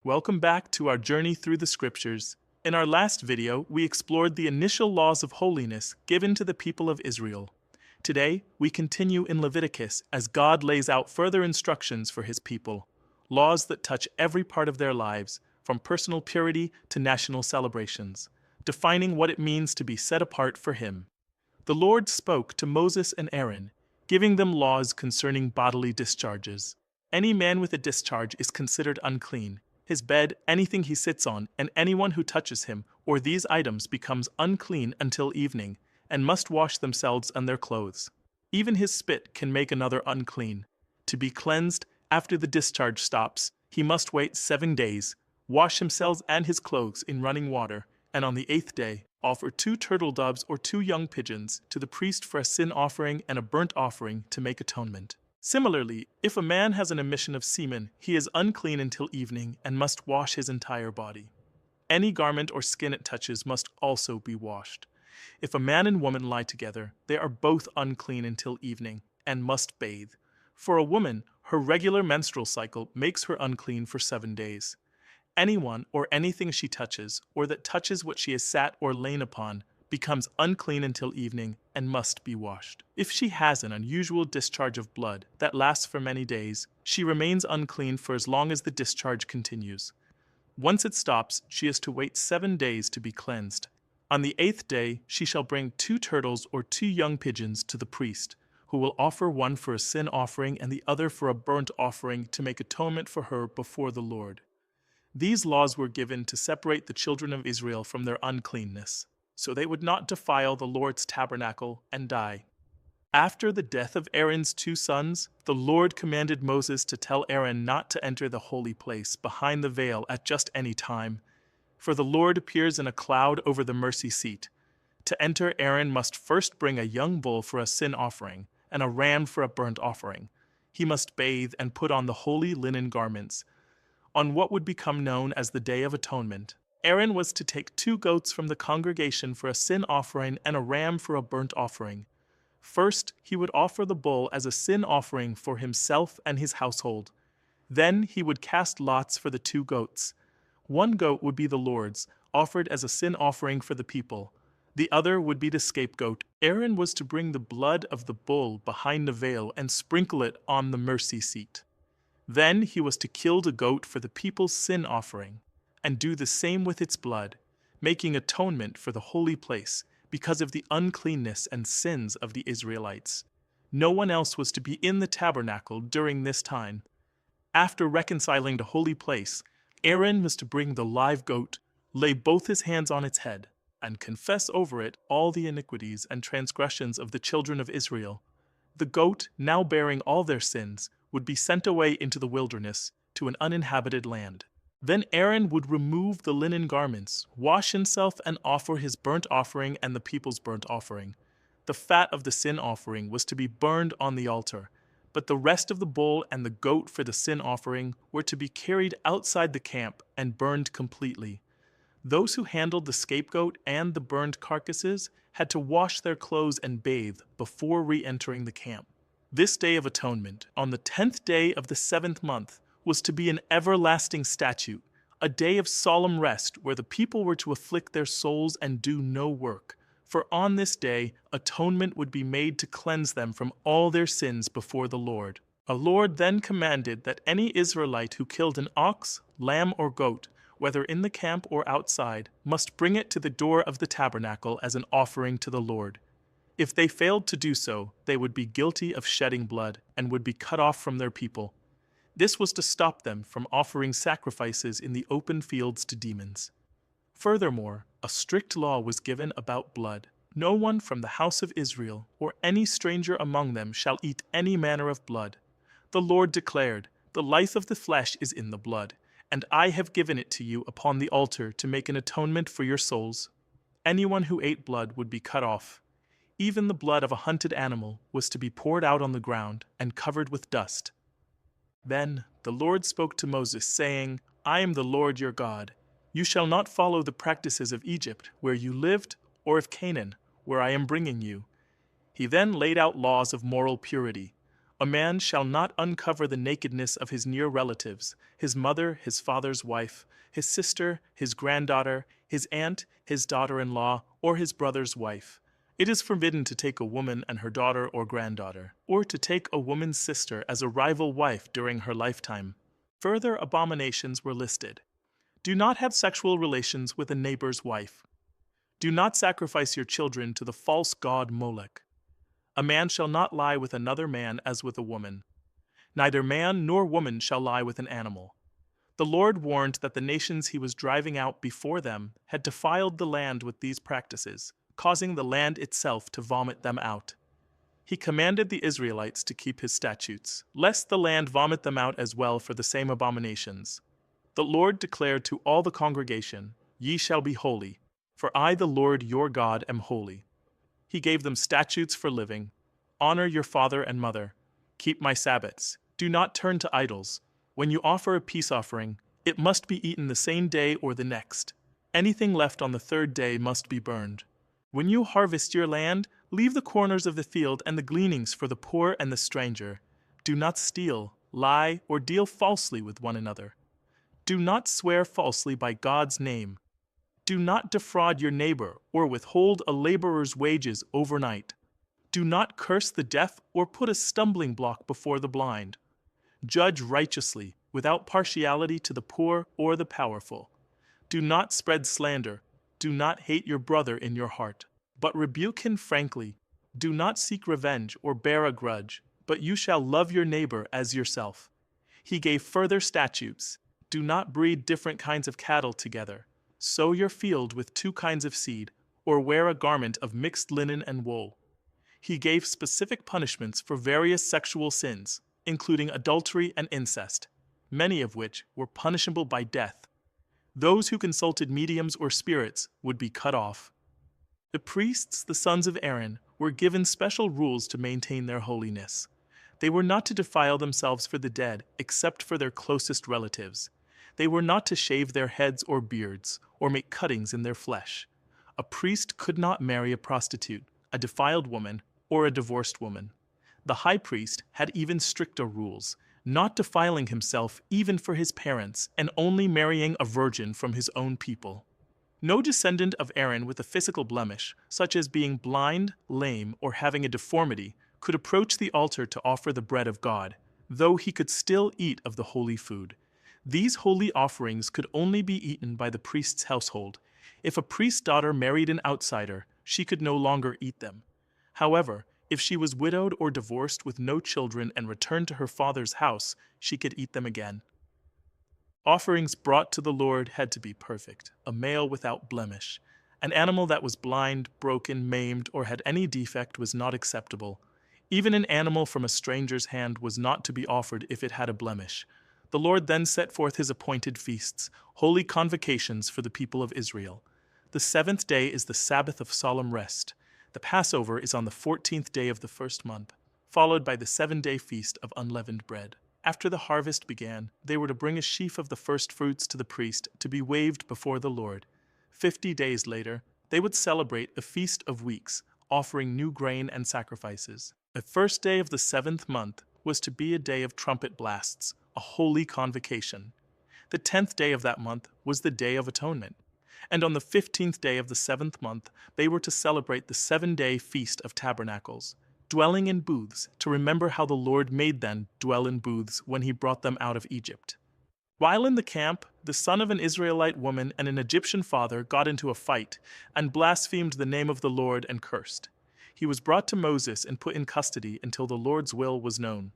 Welcome back to our journey through the scriptures. In our last video, we explored the initial laws of holiness given to the people of Israel. Today, we continue in Leviticus as God lays out further instructions for his people, laws that touch every part of their lives, from personal purity to national celebrations, defining what it means to be set apart for him. The Lord spoke to Moses and Aaron, giving them laws concerning bodily discharges. Any man with a discharge is considered unclean. His bed, anything he sits on, and anyone who touches him or these items becomes unclean until evening, and must wash themselves and their clothes. Even his spit can make another unclean. To be cleansed, after the discharge stops, he must wait 7 days, wash himself and his clothes in running water, and on the 8th day, offer 2 turtle doves or 2 young pigeons to the priest for a sin offering and a burnt offering to make atonement. Similarly, if a man has an emission of semen, he is unclean until evening and must wash his entire body. Any garment or skin it touches must also be washed. If a man and woman lie together, they are both unclean until evening and must bathe. For a woman, her regular menstrual cycle makes her unclean for 7 days. Anyone or anything she touches, or that touches what she has sat or lain upon, becomes unclean until evening and must be washed. If she has an unusual discharge of blood that lasts for many days, she remains unclean for as long as the discharge continues. Once it stops, she is to wait 7 days to be cleansed. On the 8th day, she shall bring 2 turtles or 2 young pigeons to the priest, who will offer one for a sin offering and the other for a burnt offering to make atonement for her before the Lord. These laws were given to separate the children of Israel from their uncleanness, so they would not defile the Lord's tabernacle and die. After the death of Aaron's 2 sons, the Lord commanded Moses to tell Aaron not to enter the holy place behind the veil at just any time, for the Lord appears in a cloud over the mercy seat. To enter, Aaron must first bring a young bull for a sin offering and a ram for a burnt offering. He must bathe and put on the holy linen garments. On what would become known as the Day of Atonement, Aaron was to take 2 goats from the congregation for a sin offering and a ram for a burnt offering. First, he would offer the bull as a sin offering for himself and his household. Then he would cast lots for the 2 goats. 1 goat would be the Lord's, offered as a sin offering for the people. The other would be the scapegoat. Aaron was to bring the blood of the bull behind the veil and sprinkle it on the mercy seat. Then he was to kill the goat for the people's sin offering, and do the same with its blood, making atonement for the holy place because of the uncleanness and sins of the Israelites. No one else was to be in the tabernacle during this time. After reconciling the holy place, Aaron was to bring the live goat, lay both his hands on its head, and confess over it all the iniquities and transgressions of the children of Israel. The goat, now bearing all their sins, would be sent away into the wilderness to an uninhabited land. Then Aaron would remove the linen garments, wash himself, and offer his burnt offering and the people's burnt offering. The fat of the sin offering was to be burned on the altar, but the rest of the bull and the goat for the sin offering were to be carried outside the camp and burned completely. Those who handled the scapegoat and the burned carcasses had to wash their clothes and bathe before re-entering the camp. This Day of Atonement, on the 10th day of the 7th month, was to be an everlasting statute, a day of solemn rest where the people were to afflict their souls and do no work. For on this day, atonement would be made to cleanse them from all their sins before the Lord. The Lord then commanded that any Israelite who killed an ox, lamb, or goat, whether in the camp or outside, must bring it to the door of the tabernacle as an offering to the Lord. If they failed to do so, they would be guilty of shedding blood and would be cut off from their people. This was to stop them from offering sacrifices in the open fields to demons. Furthermore, a strict law was given about blood. No one from the house of Israel or any stranger among them shall eat any manner of blood. The Lord declared, "The life of the flesh is in the blood, and I have given it to you upon the altar to make an atonement for your souls." Anyone who ate blood would be cut off. Even the blood of a hunted animal was to be poured out on the ground and covered with dust. Then the Lord spoke to Moses, saying, "I am the Lord your God. You shall not follow the practices of Egypt, where you lived, or of Canaan, where I am bringing you." He then laid out laws of moral purity. A man shall not uncover the nakedness of his near relatives, his mother, his father's wife, his sister, his granddaughter, his aunt, his daughter-in-law, or his brother's wife. It is forbidden to take a woman and her daughter or granddaughter, or to take a woman's sister as a rival wife during her lifetime. Further abominations were listed. Do not have sexual relations with a neighbor's wife. Do not sacrifice your children to the false god Molech. A man shall not lie with another man as with a woman. Neither man nor woman shall lie with an animal. The Lord warned that the nations he was driving out before them had defiled the land with these practices, causing the land itself to vomit them out. He commanded the Israelites to keep his statutes, lest the land vomit them out as well for the same abominations. The Lord declared to all the congregation, "Ye shall be holy, for I, the Lord your God, am holy." He gave them statutes for living. Honor your father and mother. Keep my Sabbaths. Do not turn to idols. When you offer a peace offering, it must be eaten the same day or the next. Anything left on the third day must be burned. When you harvest your land, leave the corners of the field and the gleanings for the poor and the stranger. Do not steal, lie, or deal falsely with one another. Do not swear falsely by God's name. Do not defraud your neighbor or withhold a laborer's wages overnight. Do not curse the deaf or put a stumbling block before the blind. Judge righteously, without partiality to the poor or the powerful. Do not spread slander. Do not hate your brother in your heart, but rebuke him frankly. Do not seek revenge or bear a grudge, but you shall love your neighbor as yourself. He gave further statutes. Do not breed different kinds of cattle together. Sow your field with two kinds of seed, or wear a garment of mixed linen and wool. He gave specific punishments for various sexual sins, including adultery and incest, many of which were punishable by death. Those who consulted mediums or spirits would be cut off. The priests, the sons of Aaron, were given special rules to maintain their holiness. They were not to defile themselves for the dead, except for their closest relatives. They were not to shave their heads or beards, or make cuttings in their flesh. A priest could not marry a prostitute, a defiled woman, or a divorced woman. The high priest had even stricter rules, not defiling himself even for his parents, and only marrying a virgin from his own people. No descendant of Aaron with a physical blemish, such as being blind, lame, or having a deformity, could approach the altar to offer the bread of God, though he could still eat of the holy food. These holy offerings could only be eaten by the priest's household. If a priest's daughter married an outsider, she could no longer eat them. However, if she was widowed or divorced with no children and returned to her father's house, she could eat them again. Offerings brought to the Lord had to be perfect, a male without blemish. An animal that was blind, broken, maimed, or had any defect was not acceptable. Even an animal from a stranger's hand was not to be offered if it had a blemish. The Lord then set forth his appointed feasts, holy convocations for the people of Israel. The 7th day is the Sabbath of solemn rest. The Passover is on the 14th day of the first month, followed by the 7-day feast of unleavened bread. After the harvest began, they were to bring a sheaf of the first fruits to the priest to be waved before the Lord. 50 days later, they would celebrate a feast of weeks, offering new grain and sacrifices. The first day of the 7th month was to be a day of trumpet blasts, a holy convocation. The 10th day of that month was the Day of Atonement. And on the 15th day of the 7th month, they were to celebrate the 7-day Feast of Tabernacles, dwelling in booths to remember how the Lord made them dwell in booths when he brought them out of Egypt. While in the camp, the son of an Israelite woman and an Egyptian father got into a fight and blasphemed the name of the Lord and cursed. He was brought to Moses and put in custody until the Lord's will was known.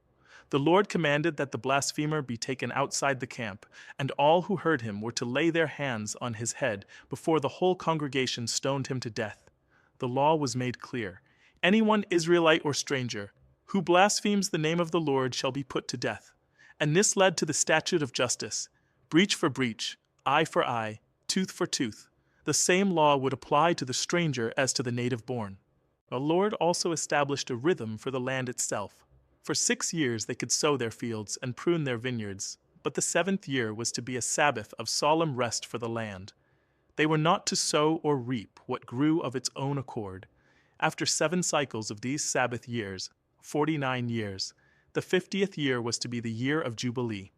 The Lord commanded that the blasphemer be taken outside the camp, and all who heard him were to lay their hands on his head before the whole congregation stoned him to death. The law was made clear. Anyone, Israelite or stranger, who blasphemes the name of the Lord shall be put to death. And this led to the statute of justice: breach for breach, eye for eye, tooth for tooth. The same law would apply to the stranger as to the native born. The Lord also established a rhythm for the land itself. For 6 years they could sow their fields and prune their vineyards, but the 7th year was to be a Sabbath of solemn rest for the land. They were not to sow or reap what grew of its own accord. After 7 cycles of these Sabbath years, 49 years, The 50th year was to be the year of Jubilee.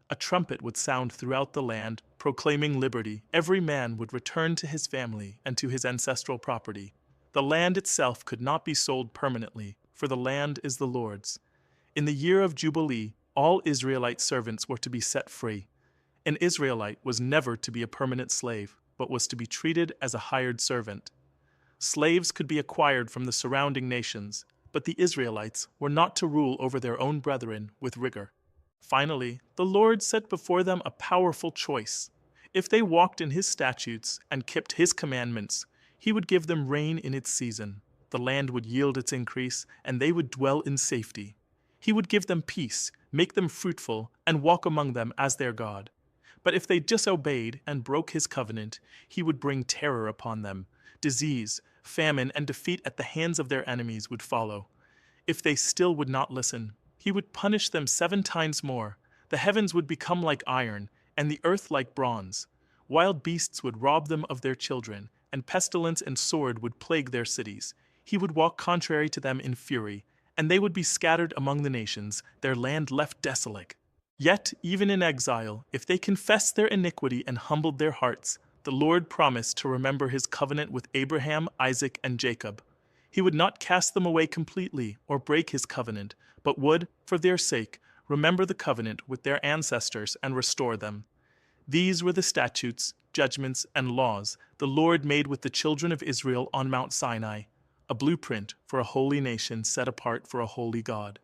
A trumpet would sound throughout the land, proclaiming liberty. Every man would return to his family and to his ancestral property. The land itself could not be sold permanently, for the land is the Lord's. In the year of Jubilee, all Israelite servants were to be set free. An Israelite was never to be a permanent slave, but was to be treated as a hired servant. Slaves could be acquired from the surrounding nations, but the Israelites were not to rule over their own brethren with rigor. Finally, the Lord set before them a powerful choice. If they walked in his statutes and kept his commandments, he would give them rain in its season. The land would yield its increase, and they would dwell in safety. He would give them peace, make them fruitful, and walk among them as their God. But if they disobeyed and broke his covenant, he would bring terror upon them. Disease, famine, and defeat at the hands of their enemies would follow. If they still would not listen, he would punish them 7 times more. The heavens would become like iron, and the earth like bronze. Wild beasts would rob them of their children, and pestilence and sword would plague their cities. He would walk contrary to them in fury, and they would be scattered among the nations, their land left desolate. Yet, even in exile, if they confessed their iniquity and humbled their hearts, the Lord promised to remember his covenant with Abraham, Isaac, and Jacob. He would not cast them away completely or break his covenant, but would, for their sake, remember the covenant with their ancestors and restore them. These were the statutes, judgments, and laws the Lord made with the children of Israel on Mount Sinai, a blueprint for a holy nation set apart for a holy God.